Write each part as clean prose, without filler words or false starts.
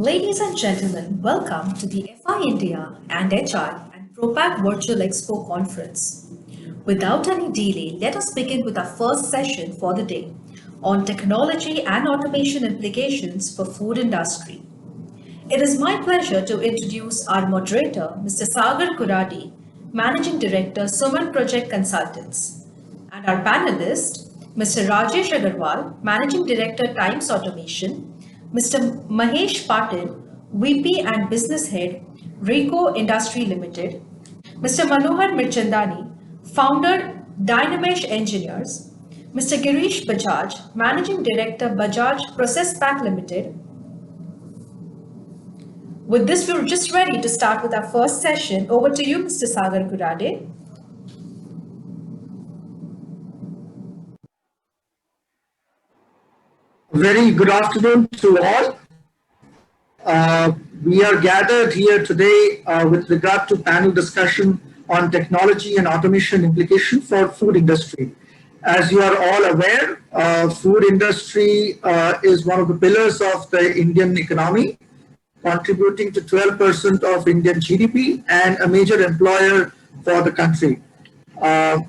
Ladies and gentlemen, welcome to the FI India and HR and Propac Virtual Expo Conference. Without any delay, let us begin with our first session for the day on technology and automation implications for food industry. It is my pleasure to introduce our moderator, Mr. Sagar Kuradi, Managing Director, Suman Project Consultants, and our panelist, Mr. Rajesh Agarwal, Managing Director, Times Automation, Mr. Mahesh Patil, VP and Business Head, Rico Industry Limited, Mr. Manohar Mirchandani, Founder, Dynamesh Engineers, Mr. Girish Bajaj, Managing Director, Bajaj Process Pack Limited. With this, we're just ready to start with our first session. Over to you, Mr. Sagar Kurade. Very good afternoon to all. We are gathered here today with regard to panel discussion on technology and automation implication for food industry. As you are all aware, food industry is one of the pillars of the Indian economy, contributing to 12% of Indian GDP and a major employer for the country.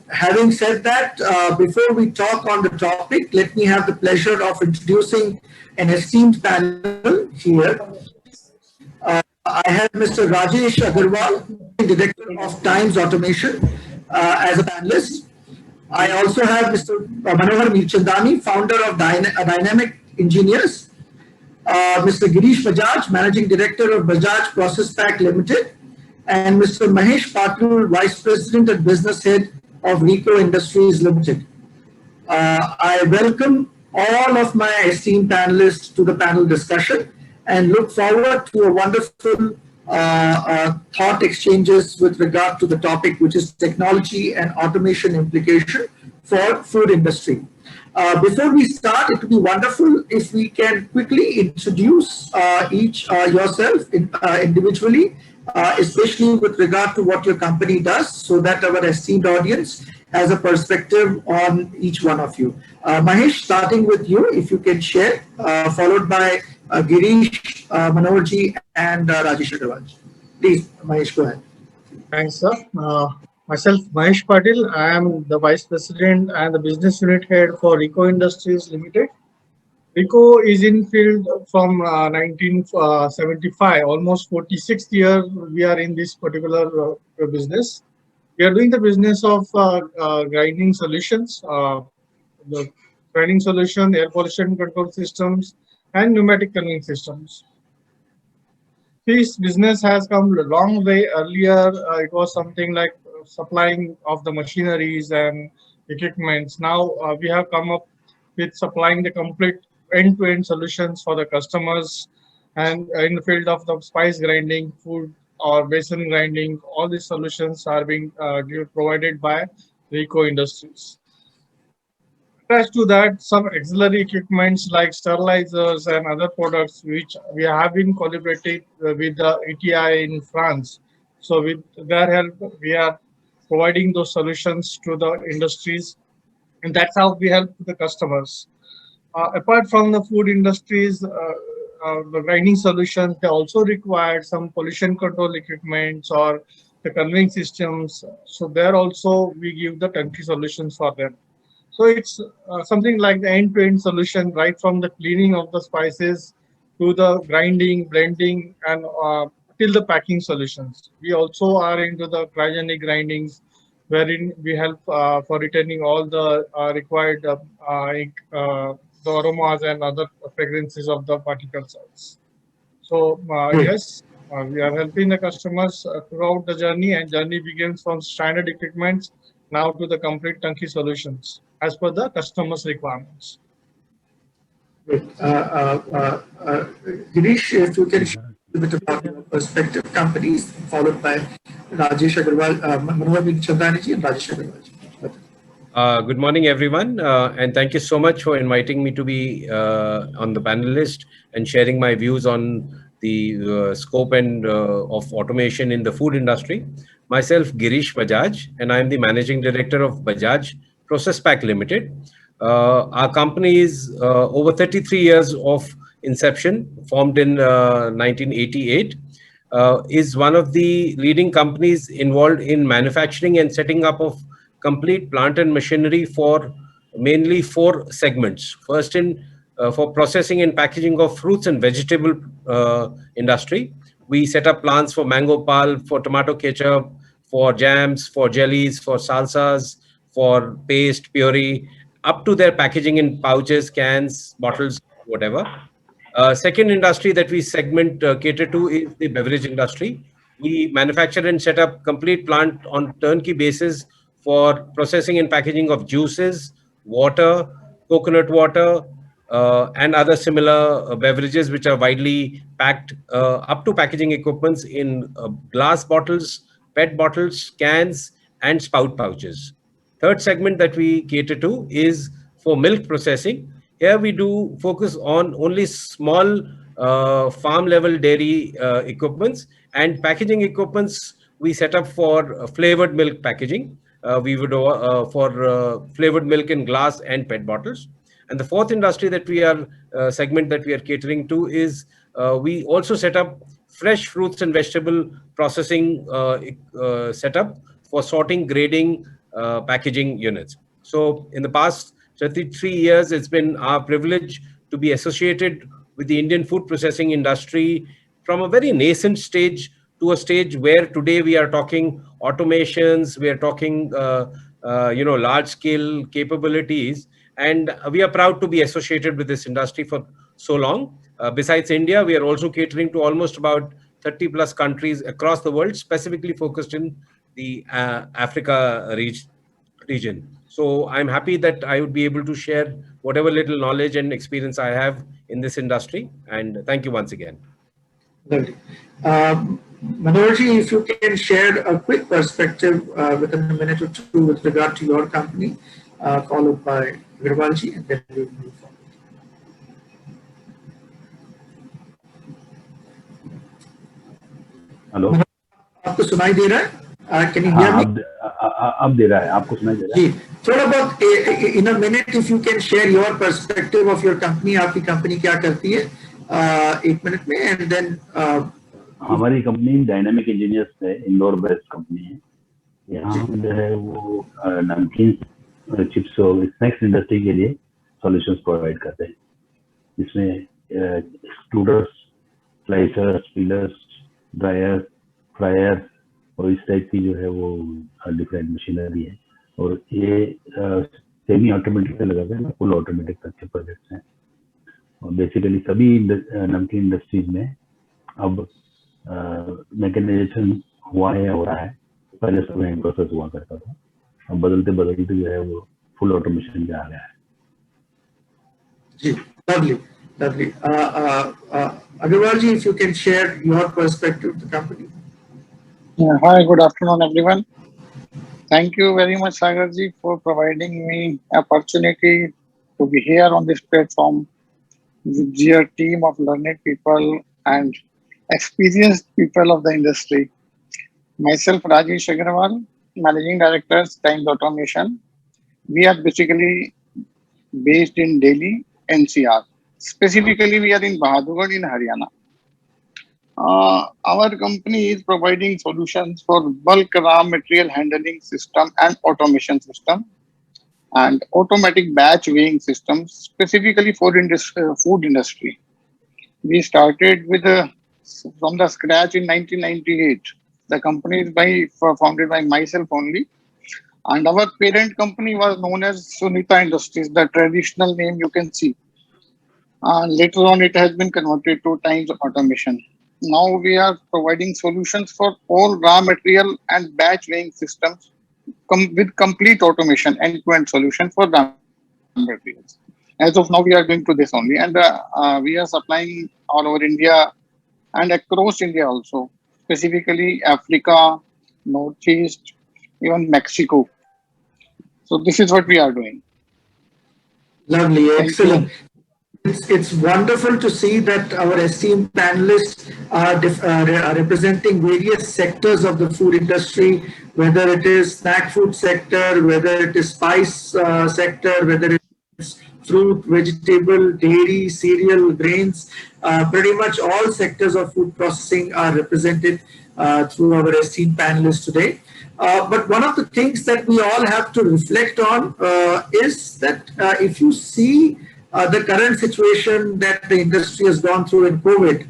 Having said that, before we talk on the topic, let me have the pleasure of introducing an esteemed panel here. I have Mr. Rajesh Agarwal, Director of Times Automation, as a panelist. I also have Mr. Manohar Mirchandani, founder of Dynamic Engineers, Mr. Girish Bajaj, Managing Director of Bajaj Process Pack Limited, and Mr. Mahesh Patil, Vice President and Business Head of Rico Industries Limited. I welcome all of my esteemed panelists to the panel discussion and look forward to a wonderful thought exchanges with regard to the topic, which is technology and automation implication for food industry. Before we start, it would be wonderful if we can quickly introduce each yourself individually, especially with regard to what your company does, so that our esteemed audience has a perspective on each one of you. Mahesh, starting with you, if you can share, followed by Girish, Manoharji, and Rajesh Agarwal. Please, Mahesh, go ahead. Thanks, sir. Myself, Mahesh Patil. I am the Vice President and the Business Unit Head for Rico Industries Limited. Rico is in field from 1975, almost 46th year we are in this particular business. We are doing the business of grinding solutions, the grinding solution, air pollution control systems, and pneumatic conveying systems. This business has come a long way. Earlier, it was something like supplying of the machineries and equipments. Now we have come up with supplying the complete end-to-end solutions for the customers, and in the field of the spice grinding, food or basin grinding, all these solutions are being provided by Rico Industries. Attached to that, some auxiliary equipments like sterilizers and other products which we have been collaborated with the ETI in France. So with their help, we are providing those solutions to the industries, and that's how we help the customers. Apart from the food industries, the grinding solutions, they also require some pollution control equipments or the conveying systems. So there also we give the turnkey solutions for them. So it's something like the end-to-end solution, right from the cleaning of the spices to the grinding, blending, and till the packing solutions. We also are into the cryogenic grindings, wherein we help for returning all the required the aromas and other fragrances of the particle cells. So yes, we are helping the customers throughout the journey, and journey begins from standard equipments now to the complete turnkey solutions as per the customer's requirements. Great. Girish, if you can share a bit about your perspective companies, followed by Rajesh Agarwal, Manohar Mirchandani and Rajesh Agarwal. Good morning, everyone, and thank you so much for inviting me to be on the panelist and sharing my views on the scope and of automation in the food industry. Myself, Girish Bajaj, and I am the Managing Director of Bajaj Process Pack Limited. Our company is over 33 years of inception, formed in 1988, is one of the leading companies involved in manufacturing and setting up of complete plant and machinery for mainly four segments. First, in for processing and packaging of fruits and vegetable industry, we set up plants for mango pulp, for tomato ketchup, for jams, for jellies, for salsas, for paste, puree, up to their packaging in pouches, cans, bottles, whatever. Second industry that we segment cater to is the beverage industry. We manufacture and set up complete plant on turnkey basis for processing and packaging of juices, water, coconut water, and other similar beverages which are widely packed up to packaging equipments in glass bottles, PET bottles, cans, and spout pouches. Third segment that we cater to is for milk processing. Here we do focus on only small farm level dairy equipments and packaging equipments we set up for flavored milk packaging. We would for flavored milk in glass and PET bottles. And the fourth industry that we are segment that we are catering to is we also set up fresh fruits and vegetable processing setup for sorting, grading, packaging units. So in the past 33 years, it's been our privilege to be associated with the Indian food processing industry from a very nascent stage to a stage where today we are talking automations, we are talking large scale capabilities, and we are proud to be associated with this industry for so long. Besides India, we are also catering to almost about 30 plus countries across the world, specifically focused in the Africa region. So I'm happy that I would be able to share whatever little knowledge and experience I have in this industry. And thank you once again. Lovely. Manorji, if you can share a quick perspective within a minute or two with regard to your company, followed by Agrawalji, and then we'll move forward. Hello, आपको सुनाई दे रहा है? Can you hear me? अब दे रहा है, आपको सुनाई दे रहा है? जी, थोड़ा बहुत in a minute if you can share your perspective of your company, आपकी कंपनी क्या करती है, 1 मिनट में, and then हमारी कंपनी डायनामिक इंजीनियर्स है, इंदौर बेस्ड कंपनी है। यहाँ हम जो है वो नमकीन, चिप्स और स्नैक्स इंडस्ट्री के लिए सॉल्यूशंस प्रोवाइड करते हैं, जिसमें extruders, slicers, peelers, dryer, fryer और इस टाइप की जो है वो डिफरेंट मशीनरी है। और ये सेमी ऑटोमेटिक से लगाते हैं, फुल ऑटोमेटिक तक के प्रोजेक्ट्स हैं। और बेसिकली सभी नमकीन इंडस्ट्रीज में अब मैकेनाइजेशन हुआ है, हो रहा है। पहले सब हैंड प्रोसेस हुआ करता था, अब बदलते बदलते जो है वो फुल ऑटोमेशन में आ गया है। जी, lovely. Agrawalji, if you can share your perspective of the company. Yeah, hi, good afternoon, everyone. Thank you very much, Sagarji, for providing me opportunity to be here on this platform with your team of learned people and experienced people of the industry. Myself, Rajesh Agrawal, Managing Director, Times Automation. We are basically based in Delhi, NCR. Specifically, we are in Bahadurgarh in Haryana. Our company is providing solutions for bulk raw material handling system and automation system and automatic batch weighing systems, specifically for food industry. We started with from the scratch in 1998. The company is founded by myself only, and our parent company was known as Sunita Industries, the traditional name you can see. Later on, it has been converted to Times Automation. Now we are providing solutions for all raw material and batch weighing systems with complete automation, end-to-end solution for raw materials. As of now, we are going to this only, and we are supplying all over India and across India also, specifically Africa, Northeast, even Mexico. So this is what we are doing. Lovely, excellent. It's wonderful to see that our esteemed panelists are representing various sectors of the food industry, whether it is snack food sector, whether it is spice sector, whether it is fruit, vegetable, dairy, cereal, grains. Pretty much all sectors of food processing are represented through our esteemed panelists today. But one of the things that we all have to reflect on is that if you see the current situation that the industry has gone through in COVID,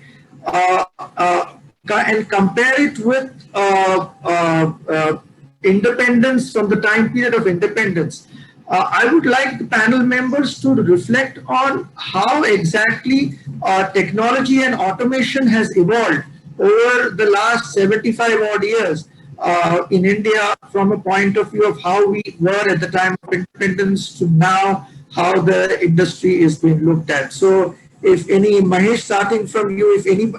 and compare it with independence, from the time period of independence, I would like the panel members to reflect on how exactly technology and automation has evolved over the last 75 odd years in India, from a point of view of how we were at the time of independence to now, how the industry is being looked at. So if any, Mahesh, starting from you, if any,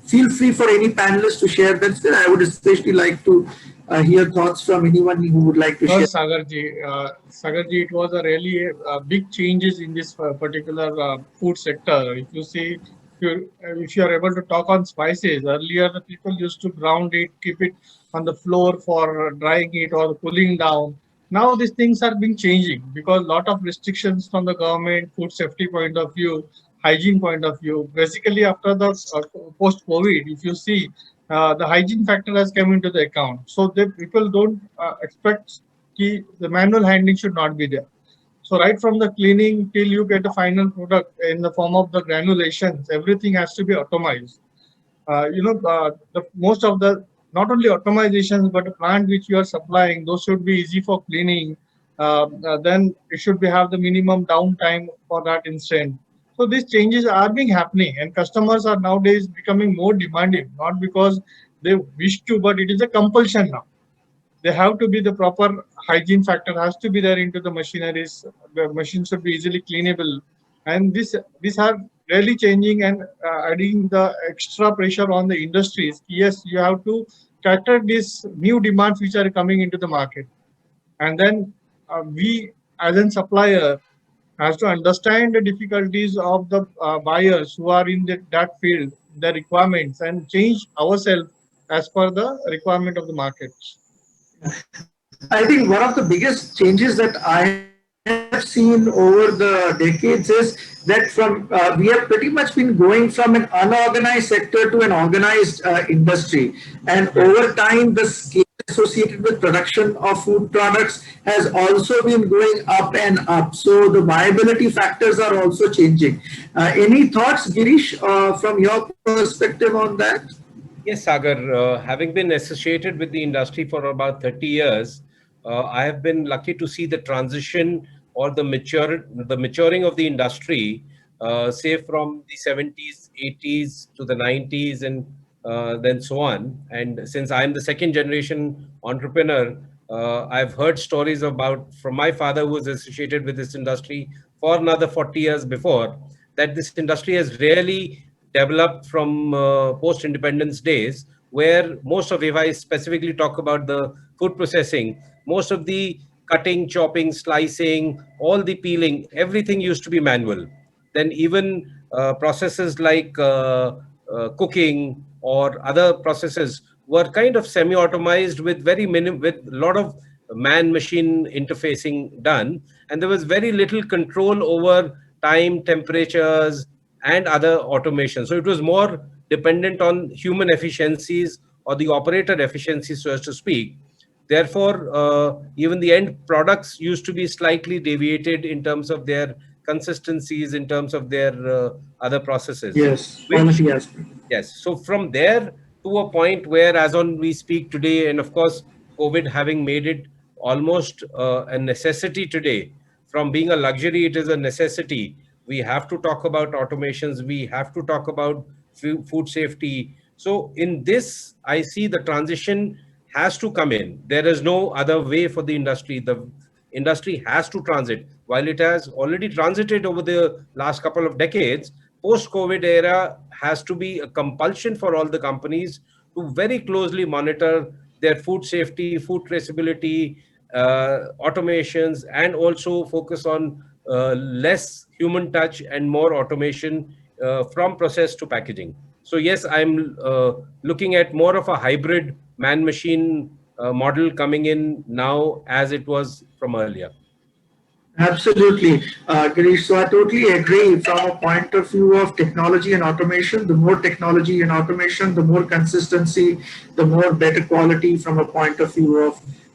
feel free for any panelists to share that. I would especially like to hear thoughts from anyone who would like to share. Sagarji, it was a really big changes in this particular food sector. If you see, if you are able to talk on spices, earlier the people used to ground it, keep it on the floor for drying it or cooling down. Now these things are being changing because a lot of restrictions from the government, food safety point of view, hygiene point of view. Basically, after the post-COVID, if you see, the hygiene factor has come into the account. So the people don't expect the manual handling should not be there. So right from the cleaning till you get the final product in the form of the granulations, everything has to be automized. The most of the, not only automizations, but the plant which you are supplying, those should be easy for cleaning. Then it should be have the minimum downtime for that instant. So these changes are being happening, and customers are nowadays becoming more demanding, not because they wish to, but it is a compulsion now. They have to be the proper hygiene factor has to be there into the machineries. The machine should be easily cleanable, and these are really changing and adding the extra pressure on the industries. Yes, you have to cater these new demands which are coming into the market, and then we as a supplier has to understand the difficulties of the buyers who are in that field, the requirements, and change ourselves as per the requirement of the market. I think one of the biggest changes that I have seen over the decades is that we have pretty much been going from an unorganized sector to an organized industry. And over time, the scale associated with production of food products has also been going up and up. So the viability factors are also changing. Any thoughts, Girish, from your perspective on that? Yes, Sagar, having been associated with the industry for about 30 years, I have been lucky to see the transition or the maturing of the industry, say from the 70s, 80s to the 90s, and then so on. And since I'm the second generation entrepreneur, I've heard stories about from my father, who was associated with this industry for another 40 years before, that this industry has really developed from post-independence days, where most of, if I specifically talk about the food processing, most of the cutting, chopping, slicing, all the peeling, everything used to be manual. Then even processes like cooking or other processes were kind of semi-automized with with a lot of man-machine interfacing done, and there was very little control over time, temperatures, and other automation. So it was more dependent on human efficiencies or the operator efficiencies, so as to speak. Therefore, even the end products used to be slightly deviated in terms of their consistencies, in terms of their other processes. Yes, Which, quality aspect. yes. So from there to a point where, as on we speak today, and of course, COVID having made it almost a necessity today, from being a luxury, it is a necessity. We have to talk about automations. We have to talk about food safety. So in this, I see the transition has to come in. There is no other way for the industry. The industry has to transit. While it has already transited over the last couple of decades, post-COVID era has to be a compulsion for all the companies to very closely monitor their food safety, food traceability, automations, and also focus on less human touch and more automation from process to packaging. So yes, I'm looking at more of a hybrid man-machine model coming in now as it was from earlier. Absolutely, Girish. So I totally agree. From a point of view of technology and automation, the more technology and automation, the more consistency, the more better quality from a point of view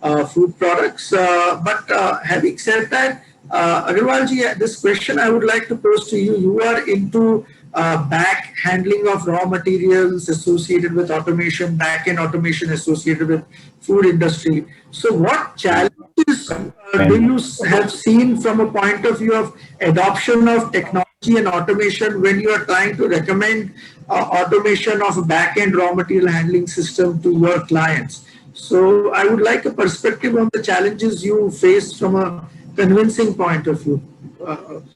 of food products. But having said that, Agarwalji, this question I would like to pose to you. You are into back handling of raw materials associated with automation, back end automation associated with food industry. So what challenges do Kind you have seen from a point of view of adoption of technology and automation when you are trying to recommend automation of a back-end raw material handling system to your clients? So I would like a perspective on the challenges you face from a convincing point of view,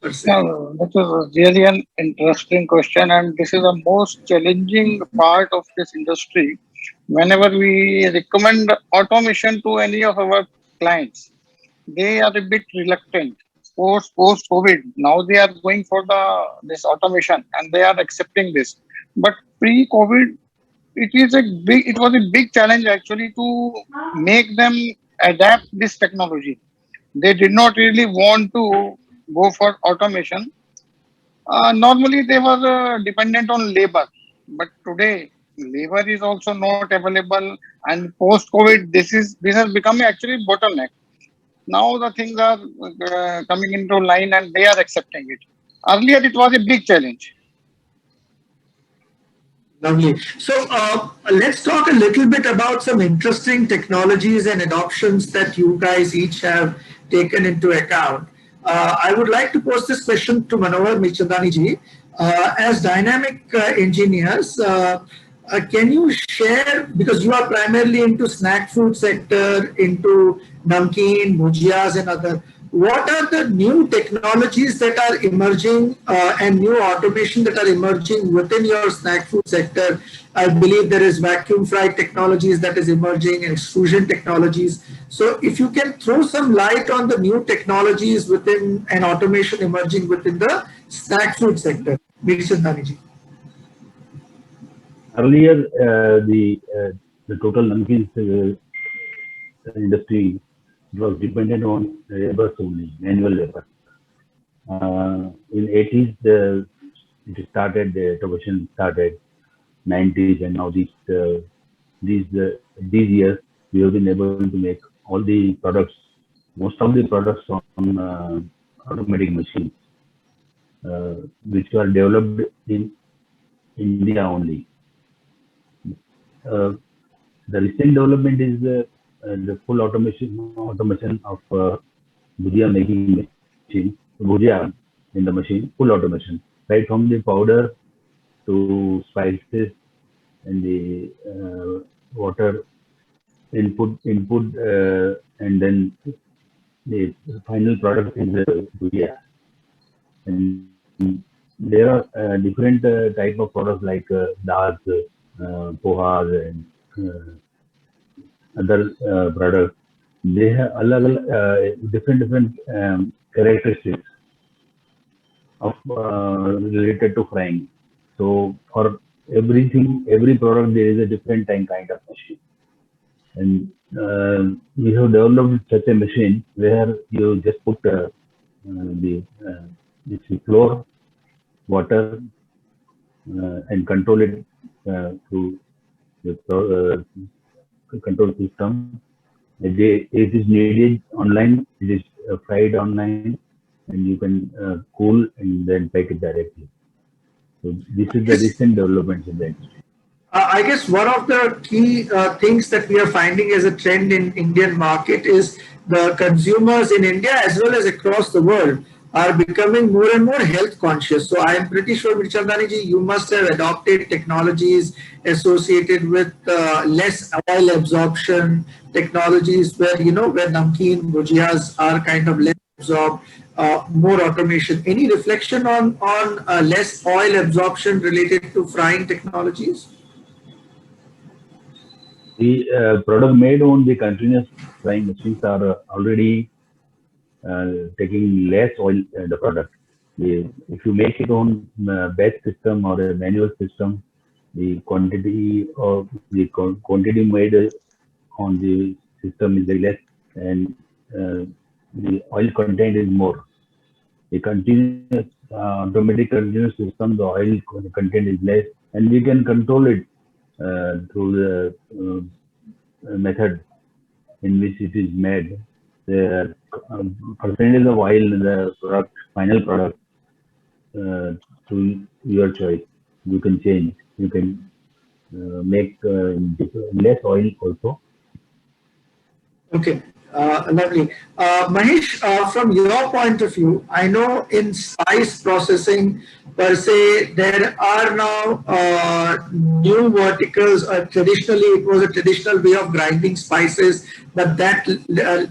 per se. No, that is really an interesting question, and this is the most challenging part of this industry. Whenever we recommend automation to any of our clients, they are a bit reluctant. Post COVID, now they are going for the this automation and they are accepting this. But pre COVID, it was a big challenge actually to make them adapt this technology. They did not really want to go for automation. Normally, they were dependent on labor, but today labor is also not available. And post COVID, this has become actually bottleneck. Now the things are coming into line, and they are accepting it. Earlier, it was a big challenge. Lovely. So let's talk a little bit about some interesting technologies and adoptions that you guys each have taken into account. I would like to pose this question to Manohar Mirchandani ji. As dynamic engineers, can you share, because you are primarily into snack food sector, into namkeen, bhujiyas and other, what are the new technologies that are emerging and new automation that are emerging within your snack food sector? I believe there is vacuum fry technologies that is emerging and extrusion technologies. So if you can throw some light on the new technologies within and automation emerging within the snack food sector. Mir Chandani ji. earlier, the total namkeen industry was dependent on labor only, manual labor. In 80s, it started, the automation started, 90s, and now these these years we have been able to make all the products, most of the products on automatic machines, which were developed in India only. Uh, the recent development is the full automation of bhujia making machine, bhujia in the machine, full automation, right from the powder to spices and the water input, and then the final product is the bhujia. And there are different type of products like dals, pohas, and other products. They have different characteristics of related to frying. So for everything, every product there is a different kind of machine, and we have developed such a machine where you just put the this flour, water, and control it through the control system. It is needed online. It is fried online, and you can cool and then pack it directly. So this is the Yes. recent developments in the industry. I guess one of the key things that we are finding as a trend in Indian market is the consumers in India as well as across the world are becoming more and more health conscious. So I am pretty sure, Mirchandani ji, you must have adopted technologies associated with less oil absorption, technologies where, where namkeen, bhujiyas are kind of less absorbed, more automation. Any reflection on less oil absorption related to frying technologies? The product made on the continuous frying machines are already taking less oil in the product. If you make it on batch system or a manual system, the quantity made on the system is very less, and uh, the oil content is more. A continuous automatic continuous system, the oil content is less, and we can control it through the method in which it is made. The percentage of oil in the product, final product, to your choice. You can change. You can make less oil also. Okay, lovely. Mahesh, from your point of view, I know in spice processing per se, there are now new verticals. Traditionally, it was a traditional way of grinding spices, but that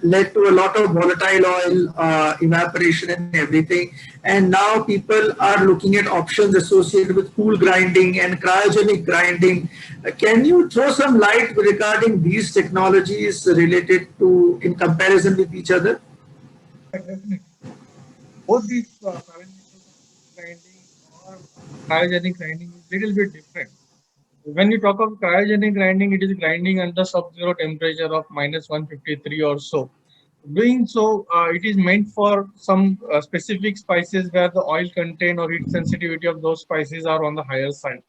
led to a lot of volatile oil evaporation and everything. And now people are looking at options associated with cool grinding and cryogenic grinding. Can you throw some light regarding these technologies related to, in comparison with each other? Definitely. Both these parameters of grinding or cryogenic grinding is little bit different. When you talk of cryogenic grinding, it is grinding under sub-zero temperature of -153 or so. Doing so, it is meant for some specific spices where the oil content or heat sensitivity of those spices are on the higher side.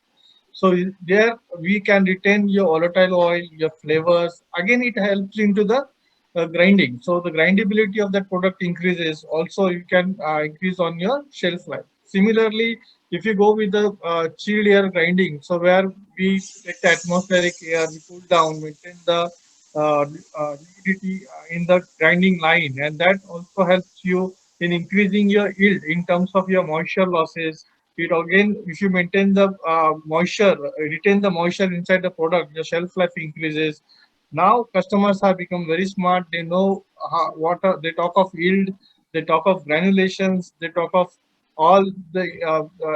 So there we can retain your volatile oil, your flavors. Again, it helps into the grinding. So the grindability of that product increases. Also, you can increase on your shelf life. Similarly, if you go with the chilled air grinding, so where we take the atmospheric air, we cool down, maintain the humidity in the grinding line, and that also helps you in increasing your yield in terms of your moisture losses. It again, if you maintain the moisture, retain the moisture inside the product, the shelf life increases. Now customers have become very smart. They know they talk of yield, they talk of granulations, they talk of all the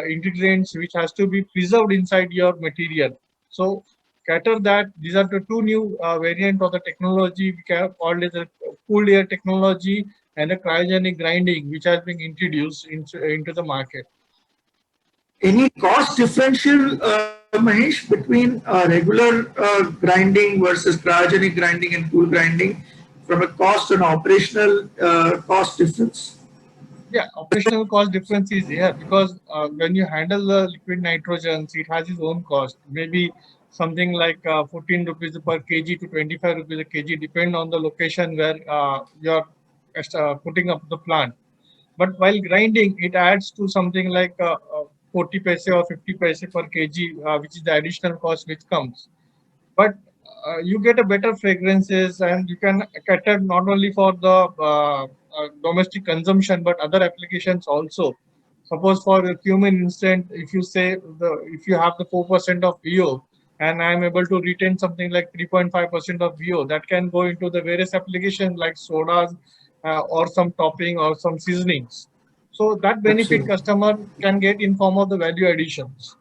ingredients which has to be preserved inside your material. So cater that. These are the two new variant of the technology we can call it a cool air technology and a cryogenic grinding, which has been introduced into the market. Any cost differential, Mahesh, between regular grinding versus cryogenic grinding and cool grinding from a cost and operational cost difference? Yeah, operational cost difference is here because when you handle the liquid nitrogens, it has its own cost. Maybe something like 14 rupees per kg to 25 rupees a kg, depend on the location where you're putting up the plant. But while grinding, it adds to something like 40 paise or 50 paise per kg, which is the additional cost which comes. But you get a better fragrances, and you can cater not only for the domestic consumption but other applications also. Suppose for a human instant, if you say if you have the 4% of VO, and I am able to retain something like 3.5% of VO, that can go into the various applications like sodas or some topping or some seasonings. So that benefit Absolutely. customer can get in form of the value additions.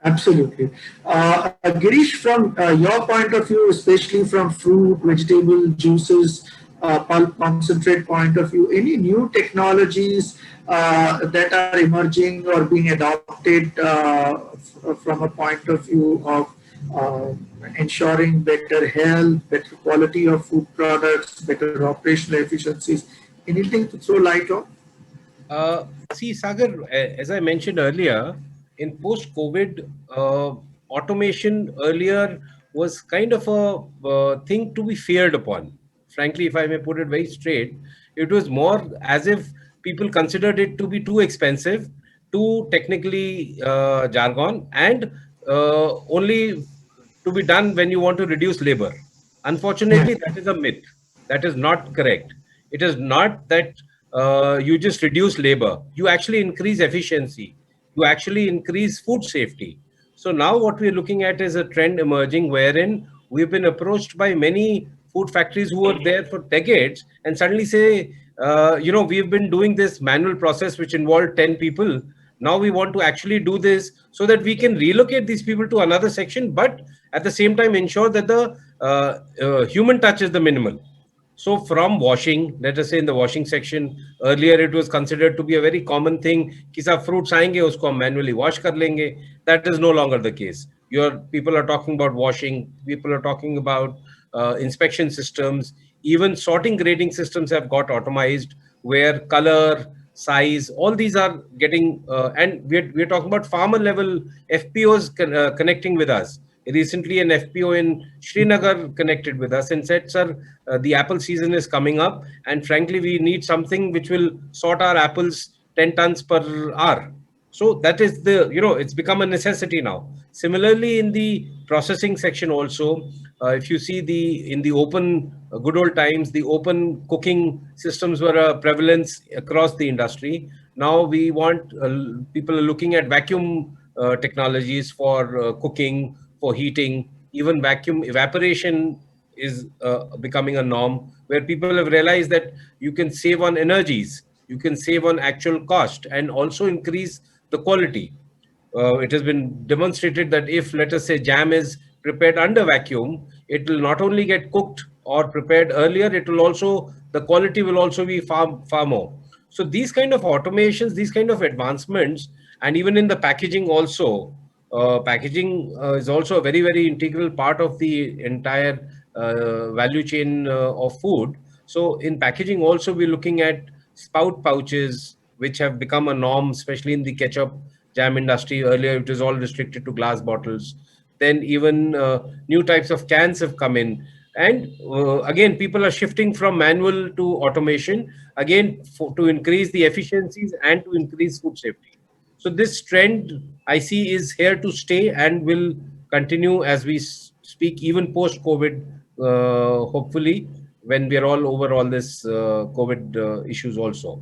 Absolutely. Girish, from your point of view, especially from fruit, vegetable, juices, pulp concentrate point of view, any new technologies that are emerging or being adopted from a point of view of ensuring better health, better quality of food products, better operational efficiencies? Anything to throw light on? See, Sagar, as I mentioned earlier, in post-COVID, automation earlier was kind of a thing to be feared upon. Frankly, if I may put it very straight, it was more as if people considered it to be too expensive, too technically jargon, and only to be done when you want to reduce labor. Yeah, Unfortunately, that is a myth. That is not correct. It is not that you just reduce labor. You actually increase efficiency. You actually increase food safety. So now what we're looking at is a trend emerging wherein we've been approached by many food factories who were there for decades and suddenly say, we've been doing this manual process which involved 10 people. Now we want to actually do this so that we can relocate these people to another section, but at the same time ensure that the human touch is the minimal. So from washing, let us say in the washing section, earlier it was considered to be a very common thing. कि सब fruits आएंगे उसको हम manually wash कर लेंगे. That is no longer the case. Your people are talking about washing. People are talking about inspection systems. Even sorting grading systems have got automized, where color, size, all these are getting, and we're talking about farmer level FPOs connecting with us. Recently, an FPO in Srinagar connected with us and said, "Sir, the apple season is coming up, and frankly, we need something which will sort our apples 10 tons per hour." So that is the, it's become a necessity now. Similarly, in the processing section also, if you see in the open, good old times, the open cooking systems were a prevalence across the industry. Now we want, people are looking at vacuum technologies for cooking, for heating. Even vacuum evaporation is becoming a norm, where people have realized that you can save on energies, you can save on actual cost, and also increase the quality. It has been demonstrated that if, let us say, jam is prepared under vacuum, it will not only get cooked or prepared earlier, it will also, the quality will also be far more. So these kind of automations, these kind of advancements, and even in the packaging also, packaging is also a very, very integral part of the entire value chain of food. So in packaging also, we're looking at spout pouches, which have become a norm, especially in the ketchup jam industry. Earlier, it was all restricted to glass bottles. Then even new types of cans have come in. And again, people are shifting from manual to automation, again, to increase the efficiencies and to increase food safety. So this trend I see is here to stay and will continue as we speak, even post-COVID, hopefully, when we are all over all this COVID issues also.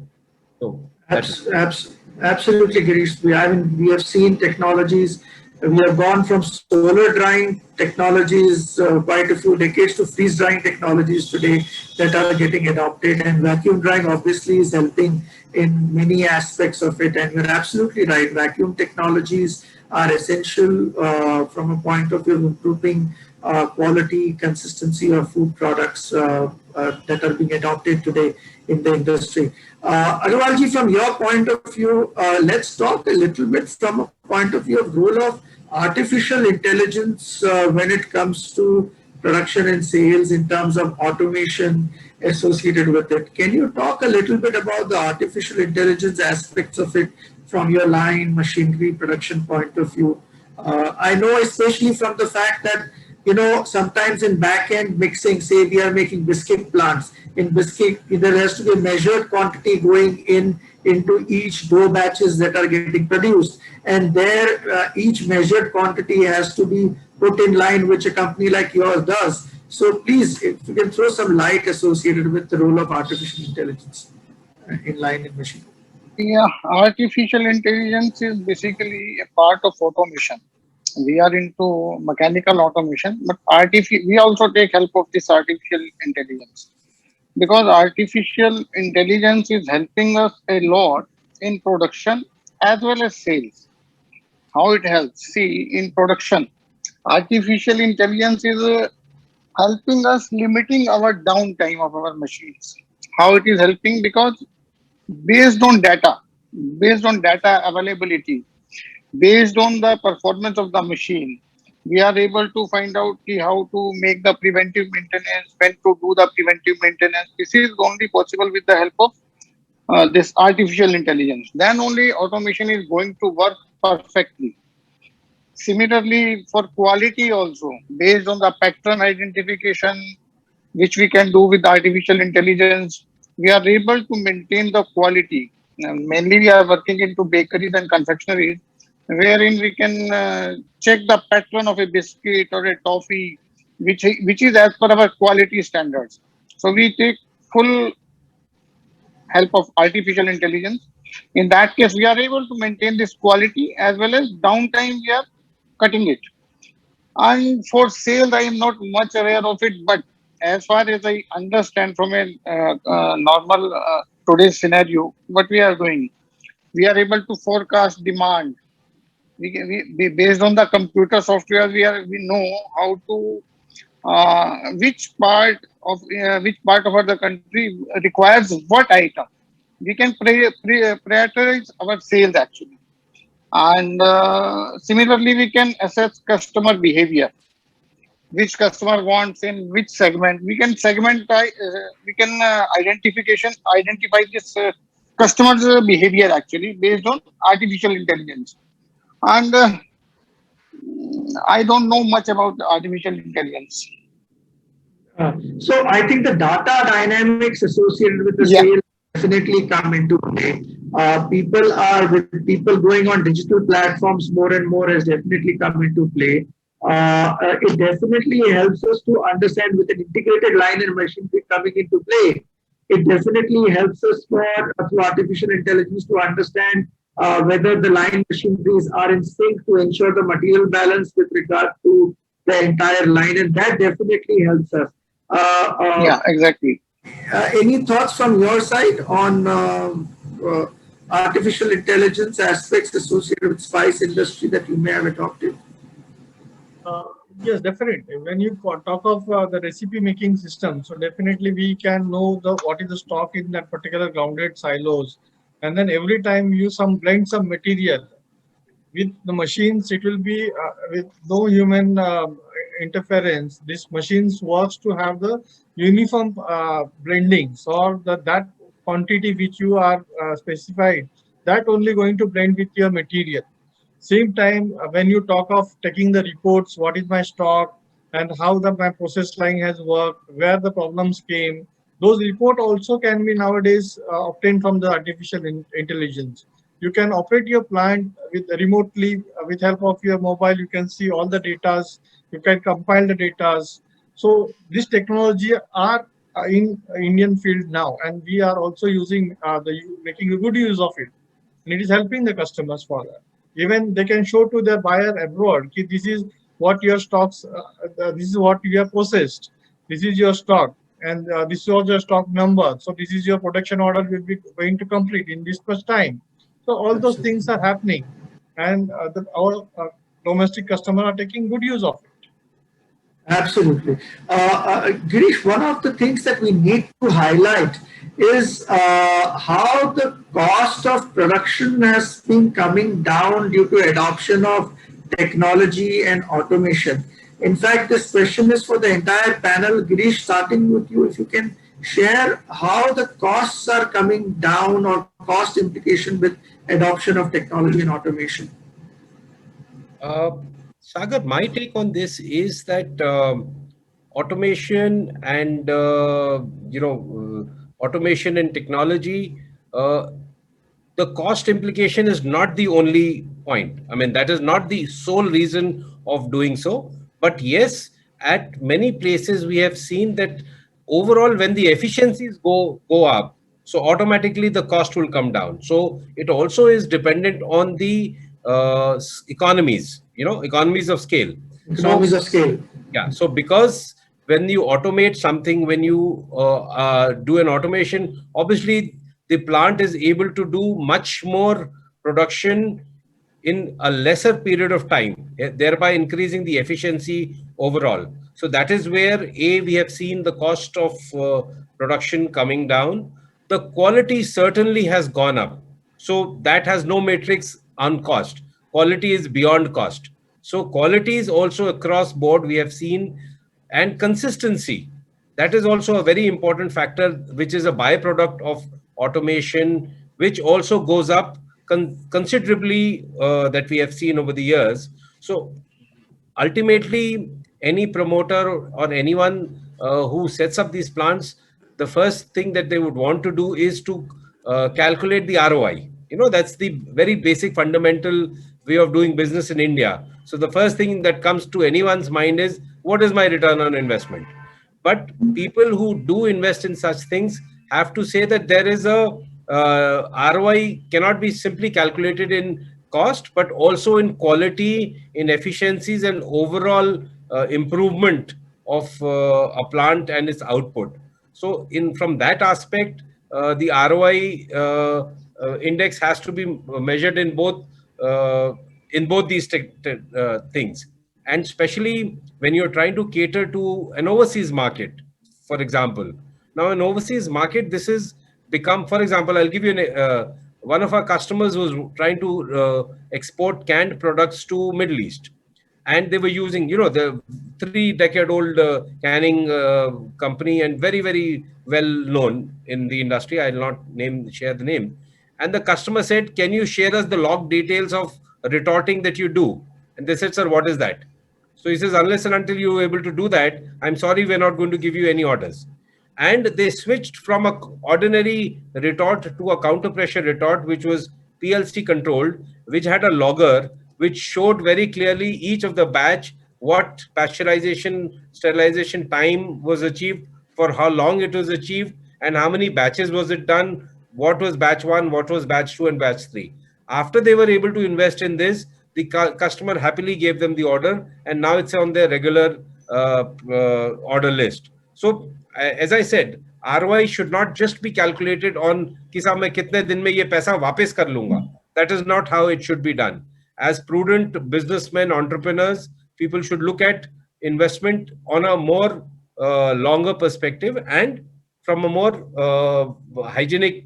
So that is. Absolutely, Girish. We have seen technologies. We have gone from solar drying technologies quite a few decades to freeze drying technologies today that are getting adopted. And vacuum drying obviously is helping in many aspects of it. And you're absolutely right. Vacuum technologies are essential from a point of view of improving quality, consistency of food products that are being adopted today in the industry. Agarwalji, from your point of view, let's talk a little bit from a point of view of role of artificial intelligence when it comes to production and sales in terms of automation associated with it. Can you talk a little bit about the artificial intelligence aspects of it from your line machinery production point of view? I know, especially from the fact that, sometimes in back end mixing, say we are making biscuit plants. In biscuit, there has to be a measured quantity going into each dough batches that are getting produced. And there, each measured quantity has to be put in line, which a company like yours does. So please, if you can throw some light associated with the role of artificial intelligence in line and machine. Yeah, artificial intelligence is basically a part of automation. We are into mechanical automation, but we also take help of this artificial intelligence, because artificial intelligence is helping us a lot in production as well as sales. How it helps? See, in production, artificial intelligence is helping us limiting our downtime of our machines. How it is helping? Because based on data, based on data availability, based on the performance of the machine, we are able to find out how to make the preventive maintenance, when to do the preventive maintenance. This is only possible with the help of this artificial intelligence. Then only automation is going to work perfectly. Similarly, for quality also, based on the pattern identification, which we can do with artificial intelligence, we are able to maintain the quality. Mainly, we are working into bakeries and confectioneries, wherein we can check the pattern of a biscuit or a toffee, which is as per our quality standards. So we take full help of artificial intelligence. In that case, we are able to maintain this quality as well as downtime. We are cutting it. And for sales, I am not much aware of it, but as far as I understand from a normal today's scenario, what we are doing, we are able to forecast demand. Based on the computer software, we know how to which part of the country requires what item. We can prioritize our sales actually. And similarly, we can assess customer behavior. which customer wants in which segment. We can segment, we can identify this customer's behavior actually based on artificial intelligence. And I don't know much about artificial intelligence. So I think the data dynamics associated with the Yeah. sale definitely come into play. People going on digital platforms more and more has definitely come into play. It definitely helps us to understand with an integrated line and machinery coming into play. It definitely helps us through artificial intelligence to understand whether the line machineries are in sync to ensure the material balance with regard to the entire line, and that definitely helps us. Yeah, exactly. Any thoughts from your side on uh, artificial intelligence aspects associated with spice industry that you may have adopted? Uh, yes, definitely. When you talk of the recipe making system, so definitely we can know the what is the stock in that particular grounded silos, and then every time you blend some material with the machines, it will be with no human interference. This machines works to have the uniform blendings, or that quantity which you are specified, that only going to blend with your material. Same time, when you talk of taking the reports, what is my stock and how my process line has worked, where the problems came, those report also can be nowadays obtained from the artificial intelligence. You can operate your plant with remotely with help of your mobile. You can see all the datas. You can compile the datas. So this technology are in Indian field now, and we are also using making a good use of it, and it is helping the customers for that. Even they can show to their buyer abroad, ki this is what your stocks, this is what you have processed, this is your stock, and this was your stock number. So this is your production order will be going to complete in this much time. So all those things are happening, and our domestic customer are taking good use of it. Absolutely. Girish, one of the things that we need to highlight is how the cost of production has been coming down due to adoption of technology and automation. In fact, this question is for the entire panel. Girish, starting with you, if you can share how the costs are coming down or cost implication with adoption of technology and automation. Uh, Sagar, my take on this is that automation and automation and technology, uh, the cost implication is not the only point. I mean, that is not the sole reason of doing so. But yes, at many places we have seen that overall, when the efficiencies go up, so automatically the cost will come down. So it also is dependent on the economies, economies of scale. Economies So of scale. yeah, so because when you automate something, when you do an automation, obviously the plant is able to do much more production in a lesser period of time, thereby increasing the efficiency overall. So that is where we have seen the cost of production coming down. The quality certainly has gone up. So that has no matrix on cost. Quality is beyond cost. So quality is also across board we have seen, and consistency. That is also a very important factor, which is a byproduct of automation, which also goes up considerably, that we have seen over the years. So ultimately, any promoter or anyone who sets up these plants, the first thing that they would want to do is to calculate the ROI. That's the very basic fundamental way of doing business in India. So the first thing that comes to anyone's mind is, what is my return on investment? But people who do invest in such things have to say that there is a ROI cannot be simply calculated in cost, but also in quality, in efficiencies, and overall improvement of a plant and its output. So, in from that aspect, the ROI index has to be measured uh, in both these things, and especially when you're trying to cater to an overseas market, for example. Now, an overseas market, this is become, for example, I'll give you one of our customers was trying to export canned products to Middle East. And they were using, the 3-decade-old canning company, and very, very well known in the industry. I'll not share the name. And the customer said, "Can you share us the log details of retorting that you do?" And they said, "Sir, what is that?" So he says, "Unless and until you're able to do that, I'm sorry, we're not going to give you any orders." And they switched from a ordinary retort to a counter pressure retort, which was PLC controlled, which had a logger, which showed very clearly each of the batch, what pasteurization, sterilization time was achieved, for how long it was achieved, and how many batches was it done, what was batch 1, what was batch 2, and batch 3. After they were able to invest in this, the customer happily gave them the order, and now it's on their regular order list. So, as I said, ROI should not just be calculated on कि साहब मैं कितने दिन में ये पैसा वापस कर लूंगा. That is not how it should be done. As prudent businessmen, entrepreneurs, people should look at investment on a more longer perspective and from a more hygienic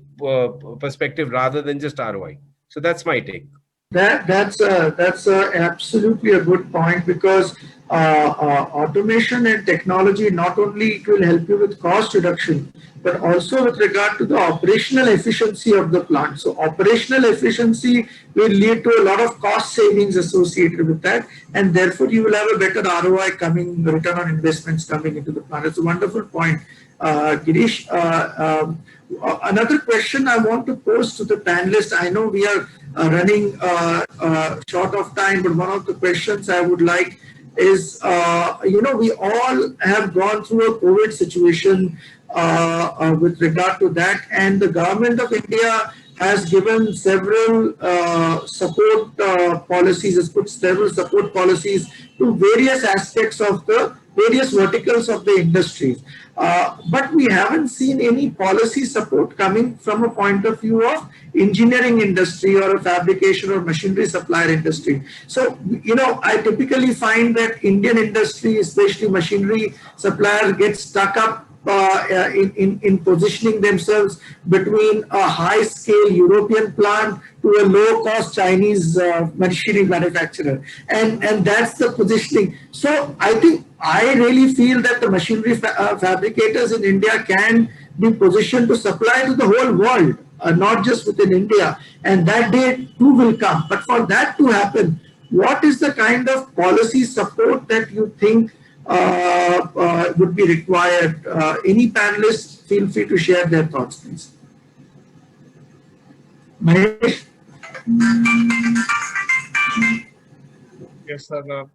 perspective rather than just ROI. So that's my take. That's absolutely a good point, because automation and technology, not only it will help you with cost reduction, but also with regard to the operational efficiency of the plant. So operational efficiency will lead to a lot of cost savings associated with that, and therefore you will have a better ROI coming, return on investments coming into the plant. It's a wonderful point, Girish. Another question I want to pose to the panelists. I know we are running short of time, but one of the questions I would like is, we all have gone through a COVID situation with regard to that, and the government of India has given several support policies, has put several support policies to various aspects of the various verticals of the industries. But we haven't seen any policy support coming from a point of view of engineering industry or a fabrication or machinery supplier industry. So, I typically find that Indian industry, especially machinery suppliers, get stuck up in positioning themselves between a high-scale European plant to a low-cost Chinese machinery manufacturer, and that's the positioning. So I really feel that the machinery fabricators in India can be positioned to supply to the whole world, not just within India, and that day too will come. But for that to happen, what is the kind of policy support that you think would be required? Any panelists, feel free to share their thoughts, please. Mahesh? Yes, sir.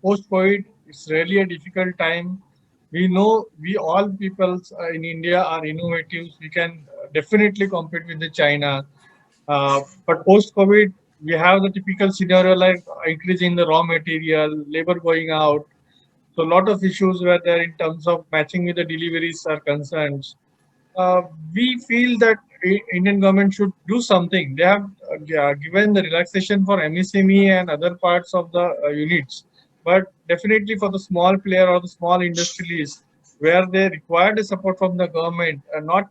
Post-COVID, it's really a difficult time. We know we all people in India are innovative. We can definitely compete with the China. But post-COVID, we have the typical scenario like increase in the raw material, labor going out. So a lot of issues were there in terms of matching with the deliveries are concerned. We feel that Indian government should do something. They have given the relaxation for MSME and other parts of the units, but definitely for the small player or the small industries where they require the support from the government, not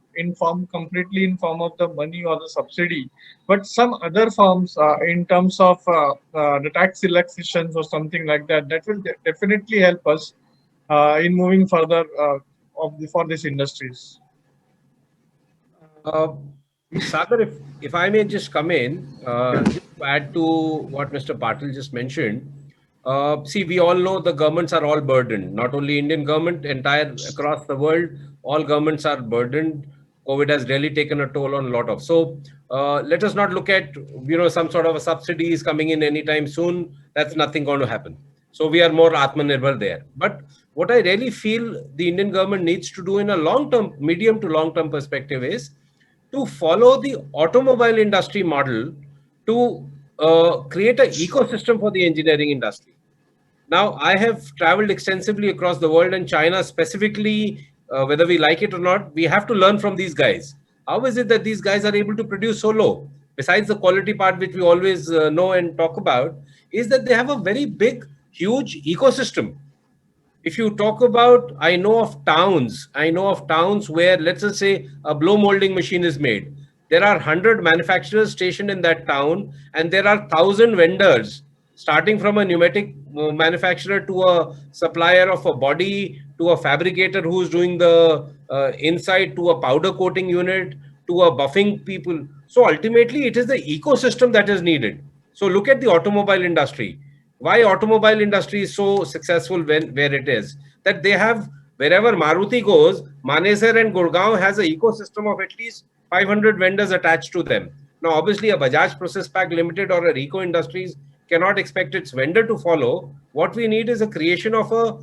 completely in form of the money or the subsidy, but some other forms in terms of the tax relaxations or something like that. That will definitely help us in moving further for these industries. Sagar, if I may just come in, just to add to what Mr. Patil just mentioned. See, we all know the governments are all burdened. Not only Indian government, across the world, all governments are burdened. COVID has really taken a toll on a lot of. So let us not look at some sort of a subsidies coming in anytime soon. That's nothing going to happen. So we are more Atmanirbhar there. But what I really feel the Indian government needs to do in a long-term, medium to long-term perspective is to follow the automobile industry model to create an ecosystem for the engineering industry. Now, I have traveled extensively across the world, and China specifically, whether we like it or not, we have to learn from these guys. How is it that these guys are able to produce so low? Besides the quality part, which we always know and talk about, is that they have a very big, huge ecosystem. If you talk about, I know of towns where, let's just say, a blow molding machine is made. There are 100 manufacturers stationed in that town, and there are 1,000 vendors starting from a pneumatic manufacturer to a supplier of a body, to a fabricator who's doing the inside, to a powder coating unit, to a buffing people. So ultimately, it is the ecosystem that is needed. So look at the automobile industry. Why automobile industry is so successful where it is? That they have, wherever Maruti goes, Manesar and Gurgaon has an ecosystem of at least 500 vendors attached to them. Now, obviously, a Bajaj Process Pack Limited or a Rico Industries cannot expect its vendor to follow. What we need is a creation of a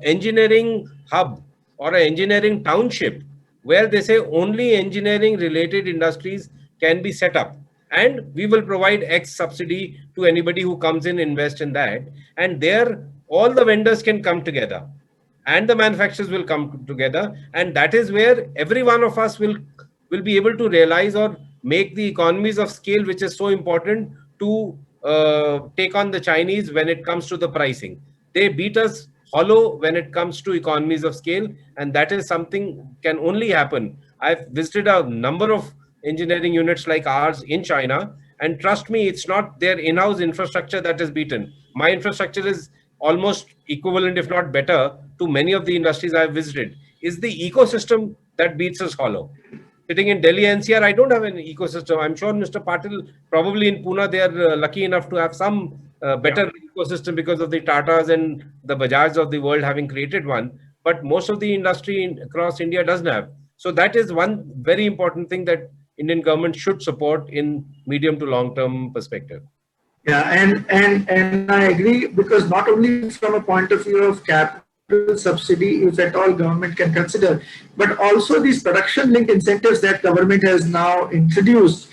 engineering hub or an engineering township where they say only engineering related industries can be set up, and we will provide X subsidy to anybody who comes in, invest in that, and there all the vendors can come together and the manufacturers will come together, and that is where every one of us will be able to realize or make the economies of scale, which is so important to take on the Chinese when it comes to the pricing. They beat us hollow when it comes to economies of scale, and that is something can only happen. I've visited a number of engineering units like ours in China, and trust me, it's not their in-house infrastructure that is beaten. My infrastructure is almost equivalent, if not better, to many of the industries I've visited. Is the ecosystem that beats us hollow. Sitting in Delhi NCR, I don't have an ecosystem. I'm sure Mr. Patil, probably in Pune, they are lucky enough to have some better ecosystem because of the Tatas and the Bajaj of the world having created one. But most of the industry across India doesn't have. So that is one very important thing that Indian government should support in medium to long term perspective. Yeah, and I agree, because not only from a point of view of capital subsidy, if at all government can consider, but also these production linked incentives that government has now introduced.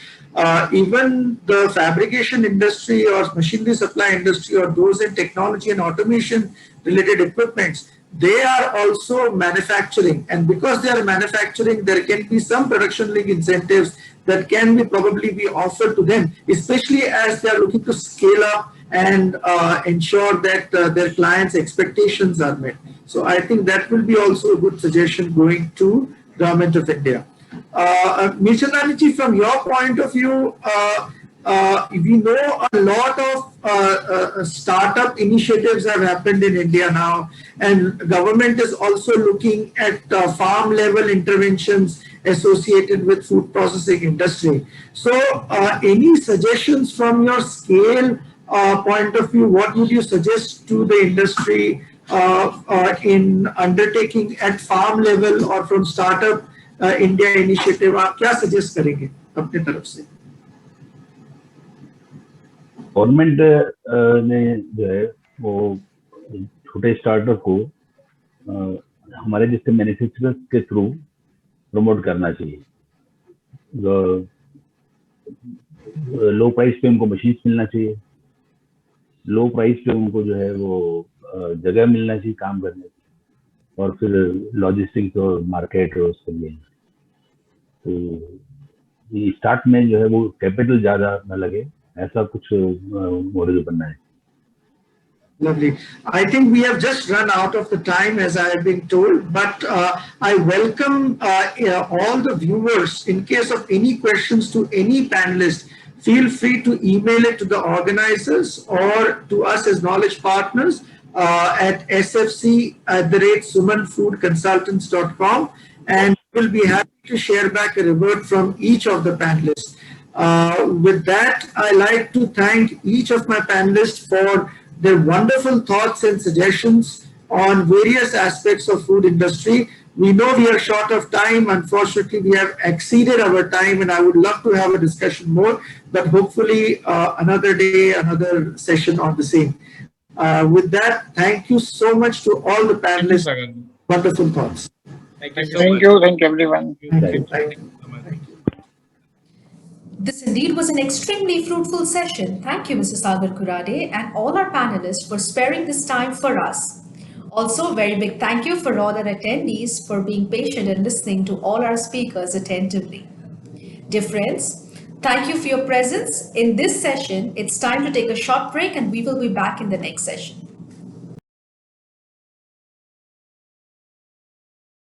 Even the fabrication industry or machinery supply industry or those in technology and automation related equipments, they are also manufacturing, and because they are manufacturing, there can be some production link incentives that can be probably be offered to them, especially as they are looking to scale up and ensure that their clients' expectations are met. So I think that will be also a good suggestion going to Government of India. Mirchandani, from your point of view, we know a lot of startup initiatives have happened in India now, and government is also looking at farm level interventions associated with food processing industry. So any suggestions from your scale point of view, what would you suggest to the industry in undertaking at farm level or from startup India initiative? आप क्या suggest करेंगे अपने तरफ से? Government ने जो है वो छोटे स्टार्टअप को हमारे जैसे मैन्युफैक्चरर्स के थ्रू प्रमोट करना चाहिए. लो प्राइस पे उनको मशीन्स मिलना चाहिए, लो प्राइस पे उनको जो है वो जगह मिलना चाहिए काम करने की, और फिर लॉजिस्टिक्स और मार्केट और उसके लिए. तो स्टार्ट में जो है वो कैपिटल ज़्यादा न लगे, ऐसा कुछ मॉडल बनना है. Lovely. I think we have just run out of the time, as I have been told, but I welcome all the viewers. In case of any questions to any panelist, feel free to email it to the organizers or to us as knowledge partners at sfc@sumanfoodconsultants.com, and we'll be happy to share back a revert from each of the panelists. With that, I like to thank each of my panelists for their wonderful thoughts and suggestions on various aspects of food industry. We know we are short of time. Unfortunately, we have exceeded our time, and I would love to have a discussion more, but hopefully another day, another session on the same. With that, thank you so much to all the panelists. Wonderful thoughts. Thank you so Thank much. you. Thank you, everyone. Thank you. Thank you. This indeed was an extremely fruitful session. Thank you, Mr. Sagar Kurade, and all our panelists for sparing this time for us. Also, a very big thank you for all our attendees for being patient and listening to all our speakers attentively. Dear friends, thank you for your presence in this session. It's time to take a short break, and we will be back in the next session.